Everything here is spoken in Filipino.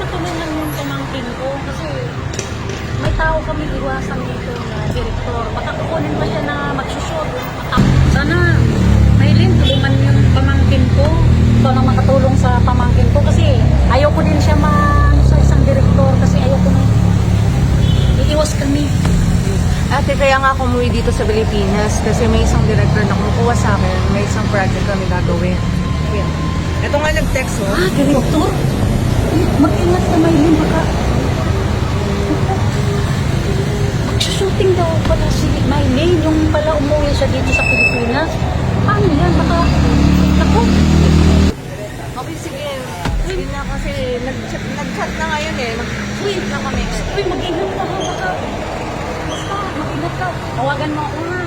tulungan yung pamangkin ko kasi may tao kami iwasan dito na direktor. Baka kukunin pa siya na magsushoot. Sana, Maylin, tulungan yung pamangkin ko. Ikaw na makatulong sa pamangkin ko kasi ayaw ko din siya sa isang direktor kasi ayaw ko na iiwas kami. Ate, kaya nga ako umuwi dito sa Pilipinas kasi may isang director na kumukuha sa akin, may isang project kami gagawin. Yan. Ito nga nag-text mo. Direktor? Mag-ingat ka, Maylin, baka magsushooting daw pala si Maylin, yung pala umuwi siya dito sa Pilipinas. Paano yan? Baka, ako, Okay, sige. Sige na kasi nag-chat na ngayon eh. Mag-tweet na kami. uy, mag-ingat ka ha, baka, basta, mag-ingat ka. Tawagan mo ako nga.